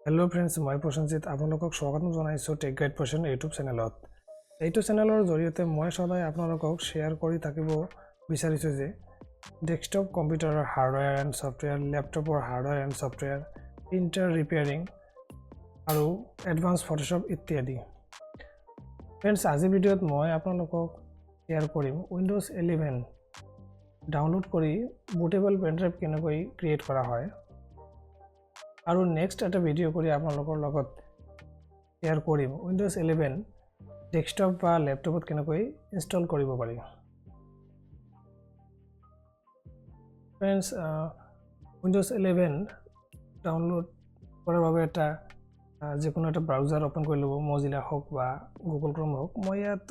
Hello' friends, মই প্ৰসেনজিৎ আপোনালোকক স্বাগতম জনাইছোঁ টেক গাইড পাৰ্চন ইউটিউব চেনেলত। এইটো চেনেলৰ জৰিয়তে মই সদায় আপোনালোকক শ্বেয়াৰ কৰি থাকিব বিচাৰিছোঁ যে ডেস্কটপ কম্পিউটাৰৰ হাৰ্ডৱেৰ এণ্ড ছফ্টৱেৰ, লেপটপৰ hardware and software, printer repairing আৰু এডভান্স ফটোশ্বপ ইত্যাদি। ফ্ৰেণ্ডছ, আজিৰ ভিডিঅ'ত মই আপোনালোকক শ্বেয়াৰ কৰিম উইণ্ড'জ 11 ডাউনলোড কৰি বুটেবল পেনড্ৰাইভ কেনেকৈ ক্ৰিয়েট কৰা হয় আৰু নেক্সট এটা ভিডিঅ' কৰি আপোনালোকৰ লগত শ্বেয়াৰ কৰিম উইণ্ড'জ 11 ডেস্কটপ বা লেপটপত কেনেকৈ ইনষ্টল কৰিব পাৰি। ফ্ৰেণ্ডছ, উইণ্ড'জ 11 ডাউনলোড কৰাৰ বাবে যিকোনো এটা ব্ৰাউজাৰ অ'পেন কৰি ল'ব, মজিলা হওক বা গুগল ক্ৰম হওক। মই ইয়াত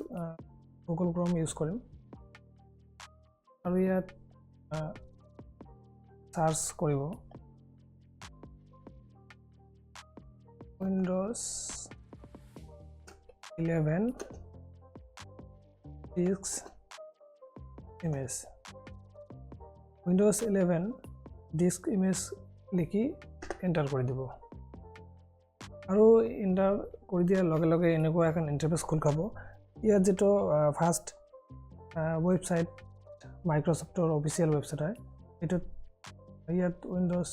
গুগল ক্ৰম ইউজ কৰিম আৰু ইয়াত চাৰ্চ কৰিব Windows 11 disk image, Windows 11 disk image লিখি এণ্টাৰ কৰি দিব আৰু এণ্টাৰ কৰি দিয়াৰ লগে লগে এনেকুৱা এখন ইণ্টাৰফেচ খোল খাব। ইয়াত যেটো ফাৰ্ষ্ট ৱেবছাইট মাইক্ৰ'ছফ্টৰ অফিচিয়েল ৱেবছাইট হয়, এইটোত ইয়াত Windows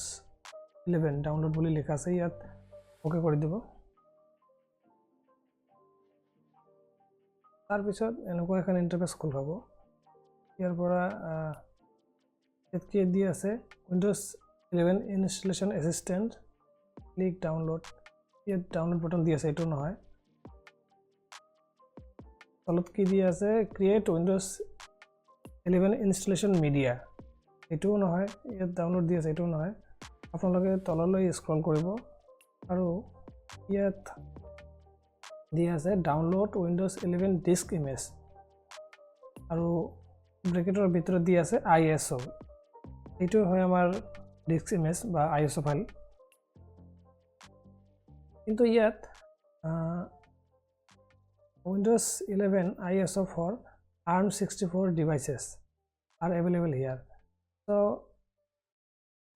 11 ডাউনলোড বুলি লিখা আছে, ইয়াত ওকে কৰি দিব। তাৰপিছত এনেকুৱা এখন ইণ্টাৰফেচ খোল খাব। ইয়াৰ পৰা ইয়াত কি দি আছে Windows 11 installation assistant, click download. ইয়াত ডাউনলোড বাটন দি আছে, এইটো নহয়। তলত কি দি আছে ক্ৰিয়েট Windows 11 ইনষ্টলেশ্যন মিডিয়া, এইটোও নহয়। ইয়াত ডাউনলোড দি আছে, এইটোও নহয়। আপোনালোকে তললৈ স্ক্ৰল কৰিব আৰু ইয়াত দি আছে ডাউনলোড Windows 11 disk image আৰু ব্ৰেকেটৰ ভিতৰত দি আছে ISO। এইটো হয় আমাৰ disk image বা ISO ফাইল। কিন্তু ইয়াত Windows 11 ISO for ARM64 devices are available here. So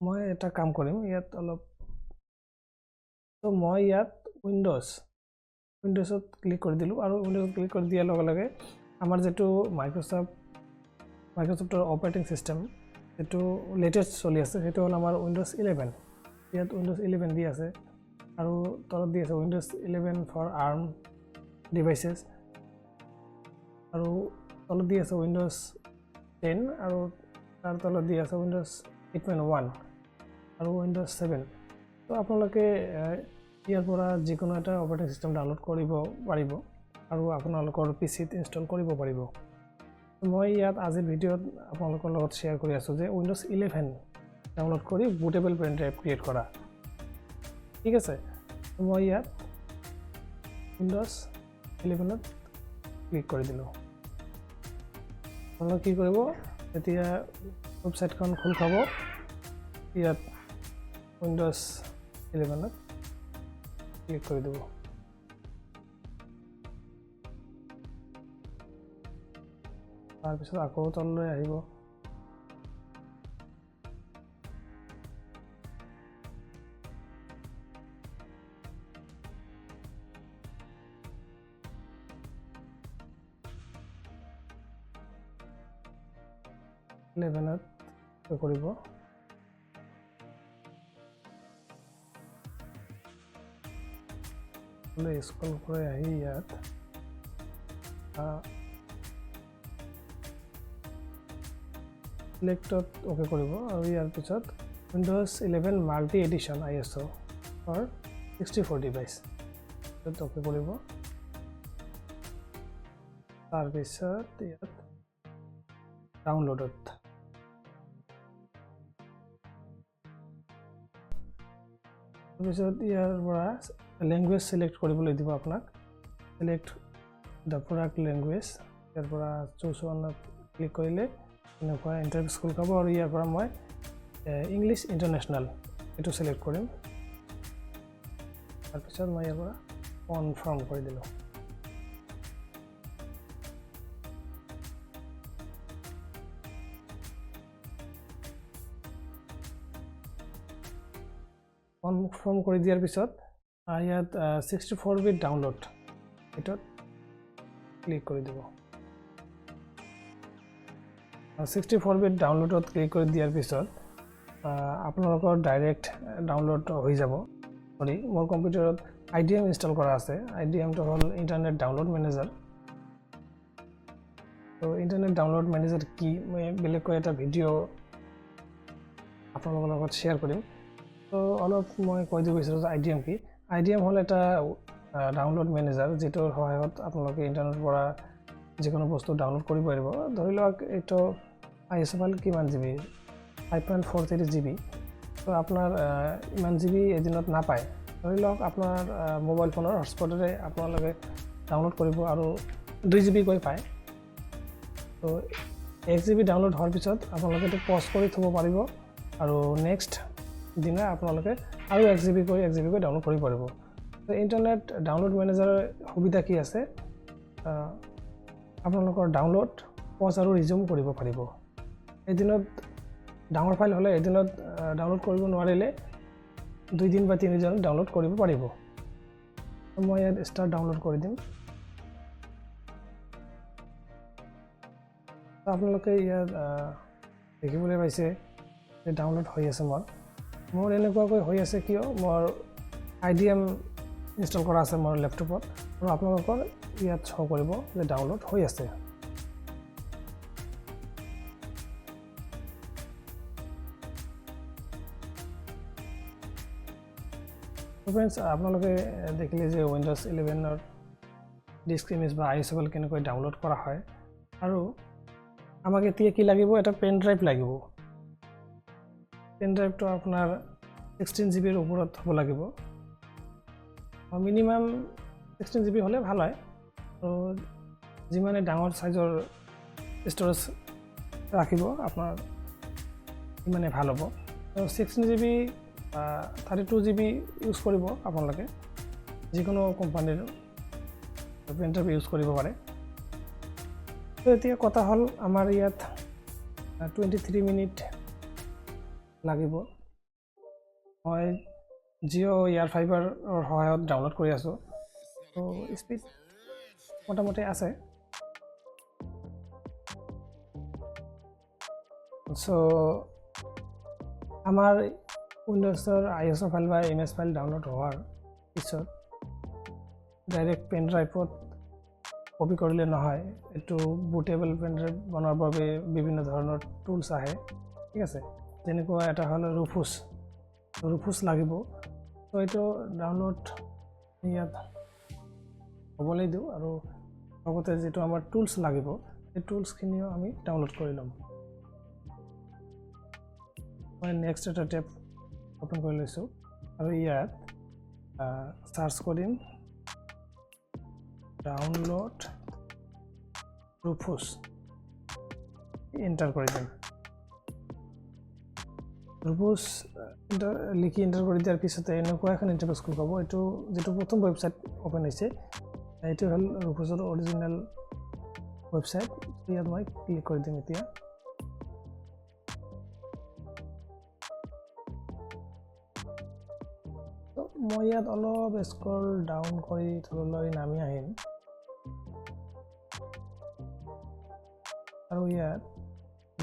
মই এটা কাম কৰিম, ইয়াত অলপ মই ইয়াত উইণ্ড'জত ক্লিক কৰি দিলোঁ আৰু উইণ্ড'জত ক্লিক কৰি দিয়াৰ লগে লগে আমাৰ যেটো মাইক্ৰ'ছফ্টৰ অপাৰেটিং চিষ্টেম যেটো লেটেষ্ট চলি আছে সেইটো হ'ল আমাৰ Windows 11। ইয়াত Windows 11 দি আছে আৰু তলত দি আছে Windows 11 for ARM devices আৰু তলত দি আছে Windows 10 আৰু তাৰ তলত দি আছে Windows 8.1 আৰু Windows 7। তো আপোনালোকে ইয়াৰ পৰা যিকোনো এটা অপাৰেটিং চিষ্টেম ডাউনলোড কৰিব পাৰিব আৰু আপোনালোকৰ পিচিত ইনষ্টল কৰিব পাৰিব। মই ইয়াত আজিৰ ভিডিঅ'ত আপোনালোকৰ লগত শ্বেয়াৰ কৰি আছোঁ যে Windows 11 ডাউনলোড কৰি বুটেবল পেন ড্ৰাইভ ক্ৰিয়েট কৰা। ঠিক আছে, মই ইয়াত Windows 11ত ক্লিক কৰি দিলোঁ। আপোনালোকে কি কৰিব, এতিয়া ৱেবছাইটখন খোল খাব। ইয়াত Windows 11ত ক্লিক কৰি দিব। তাৰপিছত আকৌ তললৈ আহিব। ত কৰিব স্ক্ৰল কৰি আহি ইয়াত সিলেক্টত ওকে কৰিব আৰু ইয়াৰ পিছত Windows 11 multi edition ISO for 64 device okay কৰিব। তাৰপিছত ইয়াত ডাউনলোডত তাৰপিছত ইয়াৰ পৰা লেংগুৱেজ চিলেক্ট কৰিবলৈ দিব আপোনাক। চিলেক্ট দ্য প্ৰডাক্ট লেংগুৱেজ, ইয়াৰ পৰা চুজ অনত ক্লিক কৰিলে এনেকুৱা ইণ্টাৰফেচ খোল খাব আৰু ইয়াৰ পৰা মই ইংলিছ ইণ্টাৰনেশ্যনেল এইটো চিলেক্ট কৰিম। তাৰপিছত মই ইয়াৰ পৰা কনফাৰ্ম কৰি দিলোঁ। কনফাৰ্ম কৰি দিয়াৰ পিছত ইয়াত 64 বিট ডাউনলোড এটাত ক্লিক কৰি দিব 64 বিট ডাউনলোডত ক্লিক কৰি দিয়াৰ পিছত আপোনালোকৰ ডাইৰেক্ট ডাউনলোড হৈ যাব সৰি মোৰ কম্পিউটাৰত IDM ইনষ্টল কৰা আছে IDMটো হ'ল ইণ্টাৰনেট ডাউনলোড মেনেজাৰ তো ইণ্টাৰনেট ডাউনলোড মেনেজাৰ কি মই বেলেগকৈ এটা ভিডিঅ' আপোনালোকৰ লগত শ্বেয়াৰ কৰিম তো অলপ মই কৈ দিব বিচাৰোঁ যে IDM কি IDM হ'ল এটা ডাউনলোড মেনেজাৰ যিটোৰ সহায়ত আপোনালোকে ইণ্টাৰনেটৰ পৰা যিকোনো বস্তু ডাউনলোড কৰিব পাৰিব ধৰি লওক এইটো ISO ফাইল কিমান GB 5.43 GB তো আপোনাৰ ইমান GB এদিনত নাপায় ধৰি লওক আপোনাৰ মোবাইল ফোনৰ হটস্পটেৰে আপোনালোকে ডাউনলোড কৰিব আৰু 2 GB কৈ পায় তো 1 GB ডাউনলোড হোৱাৰ পিছত আপোনালোকে এইটো পজ কৰি থ'ব পাৰিব আৰু নেক্সট দিনা আপোনালোকে আৰু 1 GB কৈ ডাউনলোড কৰিব পাৰিব তো ইণ্টাৰনেট ডাউনলোড মেনেজাৰৰ সুবিধা কি আছে আপোনালোকৰ ডাউনলোড পজ আৰু ৰিজিউম কৰিব পাৰিব এদিনত ডাঙৰ ফাইল হ'লে এদিনত ডাউনলোড কৰিব নোৱাৰিলে 2 দিন বা 3 দিন ডাউনলোড কৰিব পাৰিব মই ইয়াত ষ্টাৰ্ট ডাউনলোড কৰি দিম আপোনালোকে ইয়াত দেখিবলৈ পাইছে যে ডাউনলোড হৈ আছে মোৰ এনেকুৱাকৈ হৈ আছে কিয় মোৰ IDM ইনষ্টল কৰা আছে মোৰ লেপটপত আৰু আপোনালোকৰ ইয়াত শ্ব' কৰিব যে ডাউনলোড হৈ আছে ফ্ৰেণ্ডছ আপোনালোকে দেখিলে যে উইণ্ডোজ 11ৰ ডিস্ক ইমেজ বা ISO ফাইল কেনেকৈ ডাউনলোড কৰা হয় আৰু আমাক এতিয়া কি লাগিব এটা পেন ড্ৰাইভ লাগিব পেন ড্ৰাইভটো আপোনাৰ 16 GB ওপৰত হ'ব লাগিব মিনিমাম 16 GB হ'লে ভাল হয় আৰু যিমানে ডাঙৰ সাইজৰ ষ্টৰেজ ৰাখিব আপোনাৰ ইমানে ভাল হ'ব 16 GB 32 GB ইউজ কৰিব আপোনালোকে যিকোনো কোম্পানীৰ পেন ড্ৰাইভ ইউজ কৰিব পাৰে তো এতিয়া কথা হ'ল আমাৰ ইয়াত 23 মিনিট লাগিব মই জিঅ' এয়াৰ ফাইবাৰৰ সহায়ত ডাউনলোড কৰি আছোঁ তো স্পীড মোটামুটি আছে চ' আমাৰ উইণ্ডোজৰ ISO ফাইল বা ইমেজ ফাইল ডাউনলোড হোৱাৰ পিছত ডাইৰেক্ট পেন ড্ৰাইভত কপি কৰিলে নহয় এইটো বুটেবল পেন ড্ৰাইভ বনোৱাৰ বাবে বিভিন্ন ধৰণৰ টুলছ আহে ঠিক আছে যেনেকুৱা এটা হ'ল ৰুফুছ লাগিব তো এইটো ডাউনলোড ইয়াত হ'বলৈ দিওঁ আৰু লগতে যিটো আমাৰ টুলছ লাগিব সেই টুলছখিনিও আমি ডাউনলোড কৰি ল'ম মই নেক্সট এটা টেব অপেন কৰি লৈছোঁ আৰু ইয়াত চাৰ্চ কৰিম ডাউনলোড ৰুফুছ এণ্টাৰ কৰি দিম ৰুফুছ লিখি এণ্টাৰ কৰি দিয়াৰ পিছতে এনেকুৱা এখন ইণ্টাৰফেচ খোল পাব এইটো যিটো প্ৰথম ৱেবছাইট অ'পেন হৈছে এইটো হ'ল ৰুফুছৰ অৰিজিনেল ৱেবছাইট ইয়াত মই ক্লিক কৰি দিম এতিয়া মই ইয়াত অলপ স্ক্ৰল ডাউন কৰি তললৈ নামি আহিম আৰু ইয়াত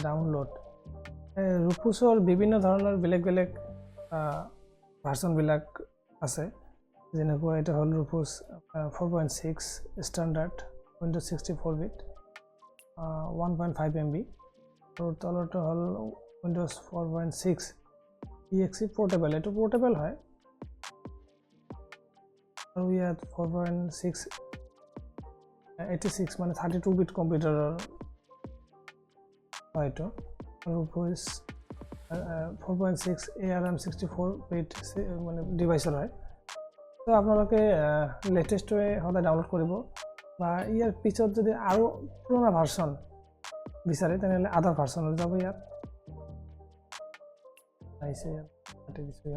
ডাউনলোড ৰুফুছৰ বিভিন্ন ধৰণৰ বেলেগ ভাৰ্চনবিলাক আছে যেনেকুৱা এটা হ'ল ৰুফুছ 4.6 ষ্টেণ্ডাৰ্ড উইণ্ডোজ 64 বিট 1.5 MB আৰু তলৰটো হ'ল উইণ্ডোজ 4.6 EXE পোৰ্টেবল এইটো পোৰ্টেবল হয় আৰু ইয়াত 4.6 মানে 32 বিট কম্পিউটাৰৰ হয় এইটো আৰু 4.6 ARM64 বিট মানে ডিভাইচৰ হয় তো আপোনালোকে লেটেষ্টটোৱে সদায় ডাউনলোড কৰিব বা ইয়াৰ পিছত যদি আৰু পুৰণা ভাৰ্চন বিচাৰে তেনেহ'লে আদাৰ ভাৰ্চনত যাব ইয়াত আহিছে ইয়াত কাটি দিছোঁ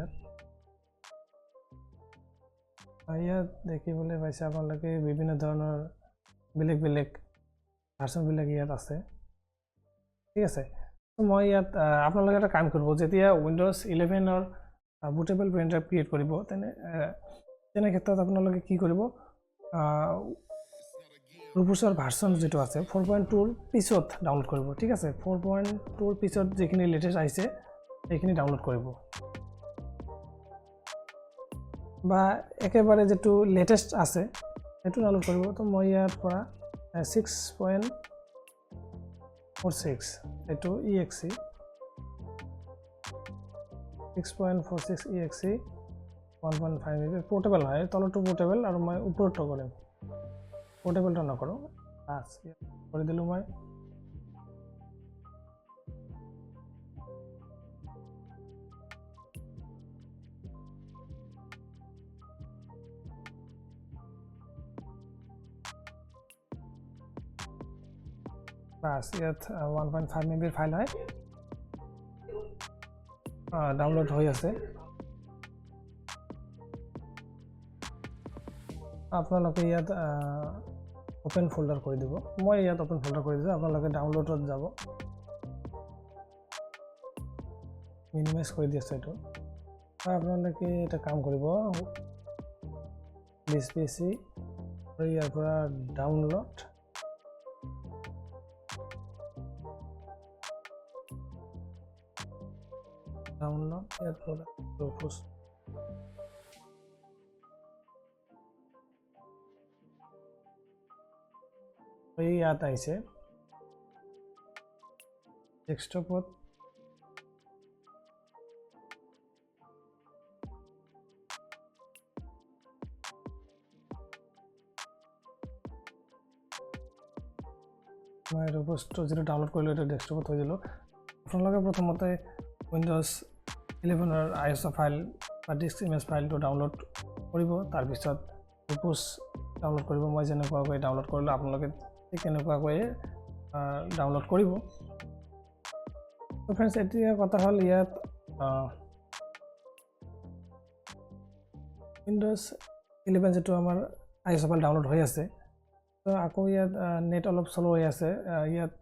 ইয়াত দেখিবলৈ পাইছে আপোনালোকে বিভিন্ন ধৰণৰ বেলেগ ভাৰ্চনবিলাক ইয়াত আছে ঠিক আছে মই ইয়াত আপোনালোকে এটা কাম কৰিব যেতিয়া উইণ্ডোজ 11ৰ বুটেবল পেন ড্ৰাইভ ক্ৰিয়েট কৰিব তেনে তেনে ক্ষেত্ৰত আপোনালোকে কি কৰিব ৰূপছৰ ভাৰ্চন যেটো আছে 4.2 পিছত ডাউনলোড কৰিব ঠিক আছে 4.2 পিছত যেখিনি লেটেষ্ট আহিছে সেইখিনি ডাউনলোড কৰিব বা একেবাৰে যেটো লেটেষ্ট আছে সেইটো ডাউনলোড কৰিব তো মই ইয়াৰ পৰা 6.46 এটো exe 6.46 exe 1.5 MB পোর্টেবল হয় তলটো পোর্টেবল আৰু মই ওপৰটো কৰিম পোৰ্টেবলটো নকৰো বাস কৰি দিলো মই বাস ইয়াত 1.5 MB ফাইল হয় ডাউনলোড হৈ আছে আপোনালোকে ইয়াত ওপেন ফোল্ডাৰ কৰি দিব মই ইয়াত ওপেন ফোল্ডাৰ কৰি দিছো আপোনালোকে ডাউনলোডত যাব মিনিমাইজ কৰি দিছো এটো আপোনালোকে এটা কাম কৰিব দিস পিসি আৰু ইয়াৰ পৰা ডাউনলোড ইয়াৰ পৰা ৰূপছ ইয়াত আহিছে ডেস্কটপত মই ৰূপছটো যেটো ডাউনলোড কৰিলো এটা ডেস্কটপত থৈ দিলো আপোনালোকে প্ৰথমতে উইন্ডোজ 11 ৰ ISO ফাইল বা ডিস্ক ইমেজ ফাইলটো ডাউনলোড কৰিব তাৰ পিছত ৰূপছ ডাউনলোড কৰিব মই যেনেকুৱাকৈ ডাউনলোড কৰিলো আপোনালোকে ঠিক তেনেকুৱাকৈ ডাউনলোড কৰিব তো फ्रेंड्स এতিয়া কথা হল ইয়াত উইন্ডোজ 11 যেটো আমাৰ ISO ফাইল ডাউনলোড হৈ আছে তো আকৌ ইয়াত নেট অলপ স্লো হৈ আছে ইয়াত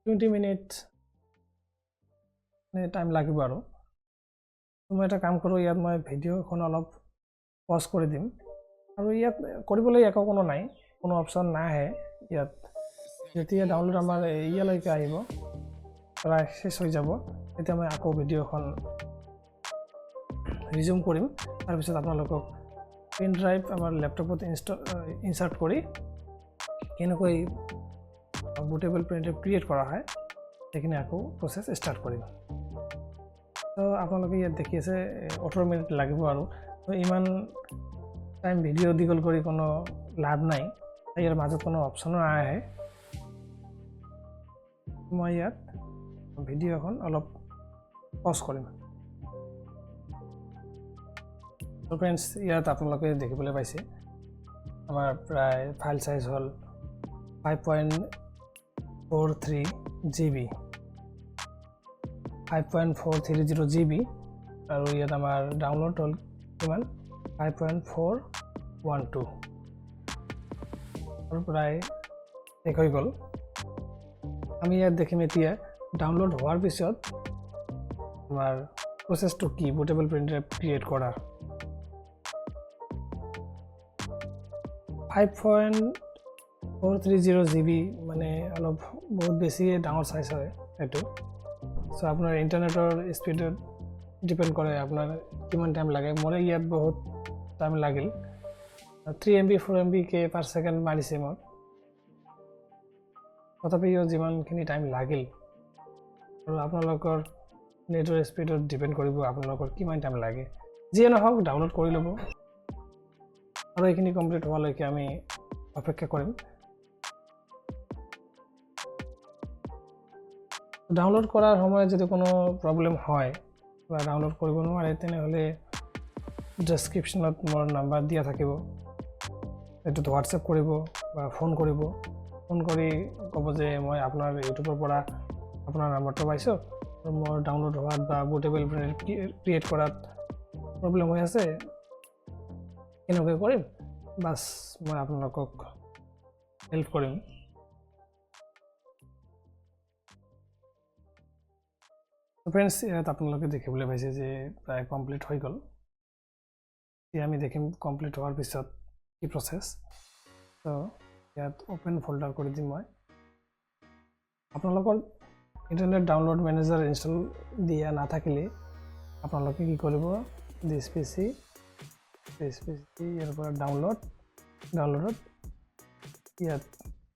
20 মিনিট নে টাইম লাগিব আৰু মই এটা কাম কৰো ইয়াত মই ভিডিওখন অলপ পজ কৰি দিম আৰু ইয়াত কৰিবলৈ একো কোনো নাই কোনো অপচন নাহে ইয়াত যেতিয়া ডাউনলোড আমাৰ ইয়ালৈকে আহিব প্ৰায় শেষ হৈ যাব তেতিয়া মই আকৌ ভিডিওখন ৰিজিউম কৰিম তাৰ পিছত আপোনালোকক পেন ড্ৰাইভ আমাৰ ল্যাপটপত ইনসাৰ্ট কৰি কেনেকৈ বুটেবল পেন ড্ৰাইভ ক্ৰিয়েট কৰা হয় সেইখিনি আকৌ প্ৰসেস ষ্টাৰ্ট কৰিম তো আপোনালোকে ইয়াত দেখি আছে 18 মিনিট লাগিব আৰু তো ইমান টাইম ভিডিও দীঘল কৰি কোনো লাভ নাই ইয়াৰ মাজত কোনো অপচন নাহে মই ইয়াত ভিডিওখন অলপ পজ কৰিম তো फ्रेंड्स ইয়াত আপোনালোকে দেখিবলৈ পাইছে আমাৰ প্ৰায় ফাইল সাইজ হল 5.43 GB 5.430 GB আৰু ইয়াত আমাৰ ডাউনলোড হল কিমান 5.412 আৰু প্ৰায় শেষ হৈ গল আমি ইয়াত দেখিম এতিয়া ডাউনলোড হোৱাৰ পিছত আমাৰ প্ৰসেসটো কি বুটেবল পেন ড্ৰাইভ ক্ৰিয়েট কৰাৰ 5.430 GB মানে অলপ বহুত বেছি ডাঙৰ সাইজ হয় এটো সো আপোনাৰ ইন্টাৰনেটৰ স্পীডত ডিপেন্ড কৰে আপোনাৰ কিমান টাইম লাগে মোৰ ইয়াত বহুত টাইম লাগিল 3 MB 4 MB কে পাৰ সেকেন্ড মাৰিছে মোৰ তথাপিও যিমানখিনি টাইম লাগিল আৰু আপোনালোকৰ নেটৰ স্পীডত ডিপেন্ড কৰিব আপোনালোকৰ কিমান টাইম লাগে যিয়ে নহওক ডাউনলোড কৰি ল'ব আৰু এইখিনি কমপ্লিট হোৱালৈকে আমি অপেক্ষা কৰিম ডাউনলোড কৰাৰ সময়ত যদি কোনো প্ৰবলেম হয় বা ডাউনলোড কৰিব নোৱাৰে তেনেহলে ডেসক্ৰিপচনত মোৰ নাম্বাৰ দিয়া থাকিব এটো হোৱাটসএপ কৰিব বা ফোন কৰিব ফোন কৰি ক'ব যে মই আপোনাৰ ইউটিউবৰ পৰা আপোনাৰ নাম্বাৰটো পাইছো আৰু মোৰ ডাউনলোড হোৱাত বা বুটেবল ক্ৰিয়েট কৰাত প্ৰবলেম হৈ আছে কেনেকৈ কৰিম বাস মই আপোনালোকক হেল্প কৰিম তো फ्रेंड्स ইয়াত আপোনালোকে দেখিবলৈ পাইছে যে প্ৰায় কমপ্লিট হৈ গল এতিয়া আমি দেখিম কমপ্লিট হোৱাৰ পিছত কি প্ৰচেছ। তো ইয়াত অ'পেন ফল্ডাৰ কৰি দিম মই। আপোনালোকৰ ইণ্টাৰনেট ডাউনলোড মেনেজাৰ ইনষ্টল দিয়া নাথাকিলে আপোনালোকে কি কৰিব, দিছ পি চি ইয়াৰ পৰা ডাউনলোডত ইয়াত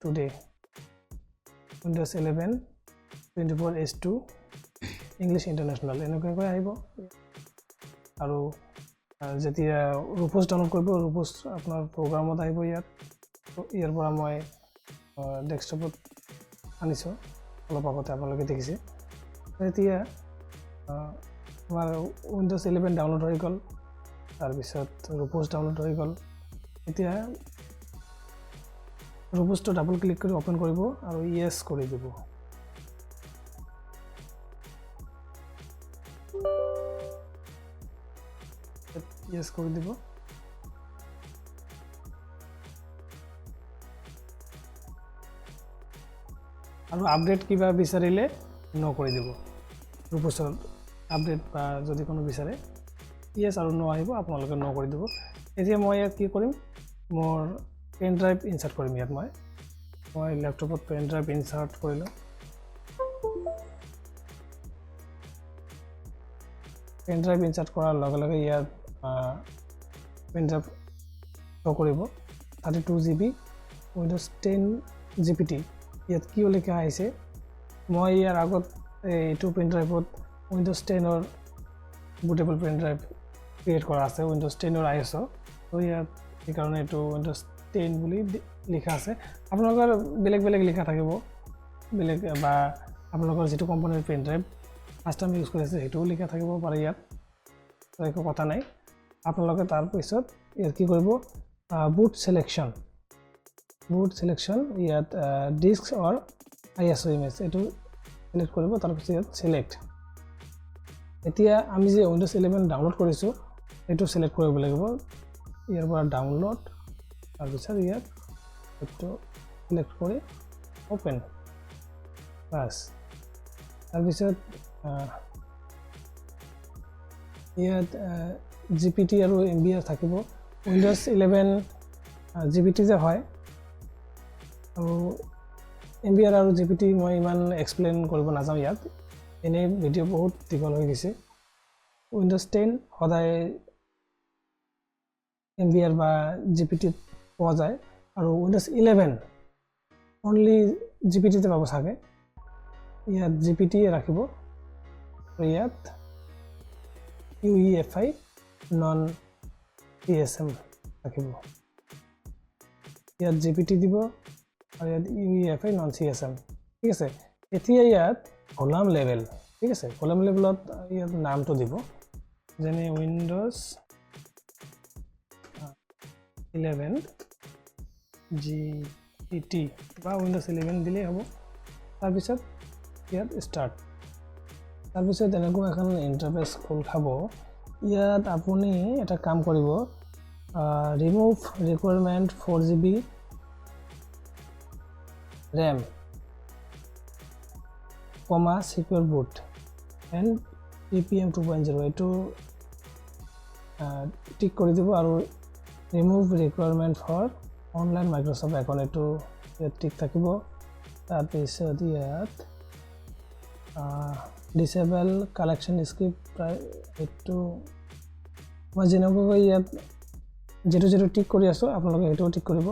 today windows 11 24H2 English international এনেকুৱাকৈ আহিব। আৰু যেতিয়া ৰুপোজ ডাউনলোড কৰিব, ৰুপোজ আপোনাৰ প্ৰগ্ৰামত আহিব ইয়াত। ইয়াৰ পৰা মই ডেস্কটপত আনিছোঁ, অলপ আগতে আপোনালোকে দেখিছে। এতিয়া আমাৰ উইণ্ড'জ 11 ডাউনলোড হৈ গ'ল, তাৰপিছত ৰুপোজ ডাউনলোড হৈ গ'ল। এতিয়া ৰুপোজটো ডাবল ক্লিক কৰি অ'পেন কৰিব আৰু য়েছ কৰি দিব। য়েছ কৰি দিব। আৰু আপডেট কিবা বিচাৰিলে ন কৰি দিব। ৰুপোজৰ আপডেট বা যদি কোনো বিচাৰে য়েছ আৰু ন আহিব, আপোনালোকে ন কৰি দিব। এতিয়া মই ইয়াত কি কৰিম, মোৰ পেন ড্ৰাইভ ইনচাৰ্ট কৰিম। ইয়াত মই লেপটপত পেন ড্ৰাইভ ইনচাৰ্ট কৰিলোঁ। পেন ড্ৰাইভ ইনচাৰ্ট কৰাৰ লগে লগে ইয়াত পেন ড্ৰাইভ শ্ব' কৰিব 32 GB উইণ্ড'জ 10 GPT। ইয়াত কি লিখা আহিছে, মই ইয়াৰ আগত এইটো পেন ড্ৰাইভত উইণ্ড'জ 10ৰ বুটেবল পেন ড্ৰাইভ ক্ৰিয়েট কৰা আছে, উইণ্ড'জ 10ৰ ISO। তো ইয়াত সেইকাৰণে এইটো উইণ্ড'জ 10 বুলি লিখা আছে। আপোনালোকৰ বেলেগ বেলেগ লিখা থাকিব, বেলেগ বা আপোনালোকৰ যিটো কোম্পানীৰ pen drive first time use কৰি আছে সেইটোও লিখা থাকিব পাৰে ইয়াত, তো একো কথা নাই। আপোনালোকে তাৰপিছত ইয়াত কি কৰিব, বুট চিলেকশ্যন ইয়াত ডিস্ক অৰ ISO ইমেজ এইটো চিলেক্ট কৰিব। তাৰপিছত ইয়াত চিলেক্ট। এতিয়া আমি যে উইণ্ড'জ 11 ডাউনলোড কৰিছোঁ এইটো চিলেক্ট কৰিব লাগিব। ইয়াৰ পৰা ডাউনলোড, তাৰপিছত ইয়াত এইটো চিলেক্ট কৰি অ'পেন বাছ। তাৰপিছত ইয়াত GPT আৰু MBR থাকিব। উইণ্ড'জ 11 GPT যে হয়, আৰু MBR আৰু GPT মই ইমান এক্সপ্লেইন কৰিব নাযাওঁ ইয়াত, এনেই ভিডিঅ' বহুত দীঘল হৈ গৈছে। উইণ্ড'জ 10 সদায় MBR বা GPT পোৱা যায়, আৰু উইণ্ড'জ 11 অনলি GPTতে পাব চাগে। ইয়াত GPT ৰাখিব, আৰু ইয়াত UEFI নন TSM ৰাখিব। ইয়াত GPT দিব আৰু ইয়াত UEFI নন TSM। ঠিক আছে। এতিয়া ইয়াত কলাম লেভেল, ঠিক আছে, কলাম লেভেলত ইয়াত নামটো দিব, যেনে উইণ্ড'জ 11 GPT বা উইণ্ড'জ 11 দিলেই হ'ব। তাৰপিছত ইয়াত ষ্টাৰ্ট। তাৰপিছত এনেকুৱা এখন ইণ্টাৰফেচ খোল খাব। ইয়াত আপুনি এটা কাম কৰিব, remove requirement 4 GB RAM, secure boot and PPM 2.0 এইটো টিক কৰি দিব। আৰু remove requirement for online Microsoft account এইটো ইয়াত টিক থাকিব। তাৰপিছত ইয়াত ডিচেবল কালেকশ্যন স্ক্ৰিপ্ট প্ৰায় এইটো মই যেনেকুৱাকৈ ইয়াত যিটো টিক কৰি আছোঁ আপোনালোকে সেইটোও টিক কৰিব।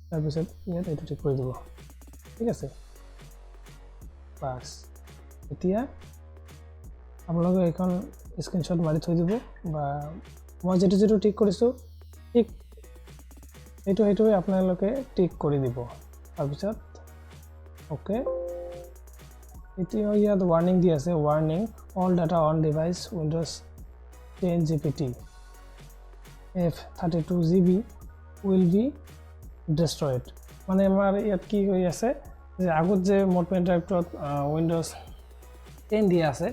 তাৰপিছত ইয়াত এইটো টিক কৰি দিব। ঠিক আছে, বাছ। এতিয়া আপোনালোকে এইখন স্ক্ৰীনশ্বট মাৰি থৈ দিব, বা মই যিটো টিক কৰিছোঁ টিক সেইটোৱে আপোনালোকে টিক কৰি দিব। তাৰপিছত অ'কে। এতিয়া ইয়াত ৱাৰ্ণিং দি আছে, warning all data on device Windows 10 GPT F32 GB will be destroyed. মানে আমাৰ ইয়াত কি হৈ আছে যে আগত যে মোৰ পেন ড্ৰাইভটোত উইণ্ড'জ 10 দিয়া আছে,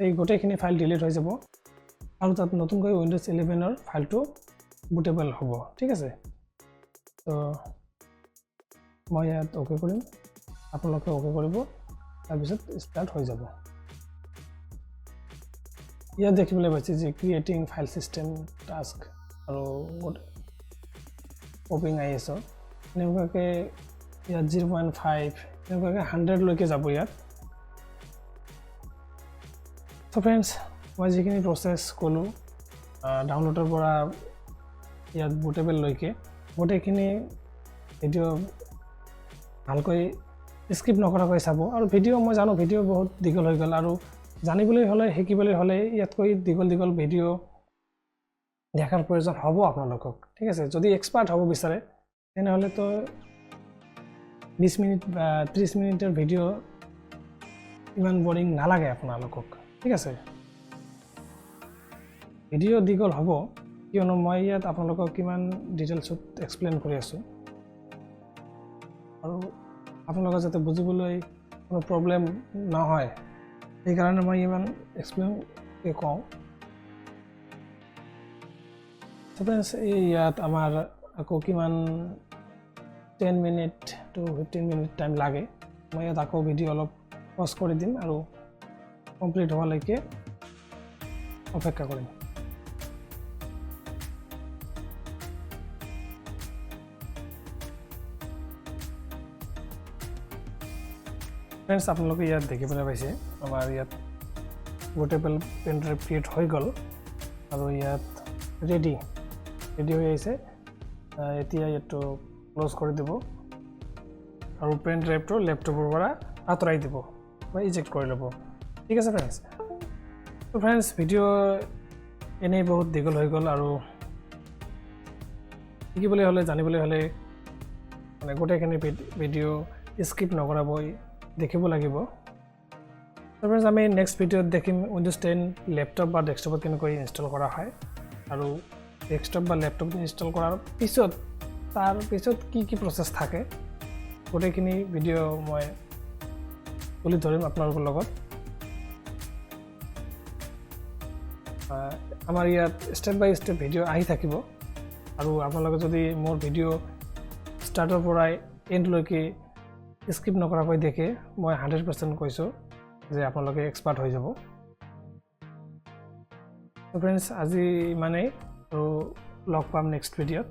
এই গোটেইখিনি ফাইল ডিলিট হৈ যাব, আৰু তাত নতুনকৈ উইণ্ড'জ 11ৰ ফাইলটো বুটেবল হ'ব। ঠিক আছে, তো মই ইয়াত অ'কে কৰিম, আপোনালোকে অ'কে কৰিব, তাৰপিছত ষ্টাৰ্ট হৈ যাব। ইয়াত দেখিবলৈ পাইছে যে ক্ৰিয়েটিং ফাইল ছিষ্টেম টাস্ক আৰু পপিং ISO এনেকুৱাকৈ ইয়াত 0.5 এনেকুৱাকৈ 100লৈকে যাব ইয়াত। তো ফ্ৰেণ্ডছ মই যিখিনি প্ৰচেছ ক'লোঁ ডাউনলোডৰ পৰা ইয়াত বুটেবললৈকে গোটেইখিনি ভিডিঅ' ভালকৈ স্কিপ নকৰাকৈ চাব। আৰু ভিডিঅ' মই জানো ভিডিঅ' বহুত দীঘল হৈ গ'ল, আৰু জানিবলৈ হ'লে শিকিবলৈ হ'লে ইয়াতকৈ দীঘল ভিডিঅ' দেখাৰ প্ৰয়োজন হ'ব আপোনালোকক, ঠিক আছে। যদি এক্সপাৰ্ট হ'ব বিচাৰে তেনেহ'লেতো 20 মিনিট বা 30 মিনিটৰ ভিডিঅ' ইমান বৰিং নালাগে আপোনালোকক, ঠিক আছে। ভিডিঅ' দীঘল হ'ব কিয়নো মই ইয়াত আপোনালোকক কিমান ডিটেইলছত এক্সপ্লেইন কৰি আছোঁ, আৰু আপোনালোকৰ যাতে বুজিবলৈ কোনো প্ৰব্লেম নহয় সেইকাৰণে মই ইমান এক্সপ্লেইনকৈ কওঁ। ফ্ৰেণ্ডছ ইয়াত আমাৰ আকৌ কিমান 10 মিনিট to 15 মিনিট টাইম লাগে। মই ইয়াত আকৌ ভিডিঅ' অলপ পজ কৰি দিম আৰু কমপ্লিট হোৱালৈকে অপেক্ষা কৰিম। ফ্ৰেণ্ডছ আপোনালোকে ইয়াত দেখিবলৈ পাইছে আমাৰ ইয়াত বুটেবল পেন ড্ৰাইভ ক্ৰিয়েট হৈ গ'ল, আৰু ইয়াত ৰেডি হৈ আহিছে। এতিয়া ইয়াতো ক্ল'জ কৰি দিব আৰু পেন ড্ৰাইভটো লেপটপৰ পৰা আঁতৰাই দিব বা ইজেক্ট কৰি ল'ব, ঠিক আছে ফ্ৰেণ্ডছ। তো ফ্ৰেণ্ডছ ভিডিঅ' এনেই বহুত দীঘল হৈ গ'ল, আৰু শিকিবলৈ হ'লে জানিবলৈ হ'লে মানে গোটেইখিনি ভিডিঅ' স্কিপ নকৰাকৈ দেখিব লাগিব। তো ফ্ৰেণ্ডছ আমি নেক্সট ভিডিঅ'ত দেখিম উইণ্ড'জ 10 লেপটপ বা ডেস্কটপত কেনেকৈ ইনষ্টল কৰা হয়, আৰু ডেস্কটপ বা লেপটপ ইনষ্টল কৰাৰ পিছত তাৰ পিছত কি প্ৰচেছ থাকে গোটেইখিনি ভিডিঅ' মই তুলি ধৰিম আপোনালোকৰ লগত। আমাৰ ইয়াত ষ্টেপ বাই ষ্টেপ ভিডিঅ' আহি থাকিব, আৰু আপোনালোকে যদি মোৰ ভিডিঅ' ষ্টাৰ্টৰ পৰাই এণ্ডলৈকে স্কিপ নকৰাকৈ দেখে মই 100% কৈছোঁ যে আপোনালোকে এক্সপাৰ্ট হৈ যাব। ফ্ৰেণ্ডছ আজি ইমানেই, আৰু লগ পাম নেক্সট ভিডিঅ'ত।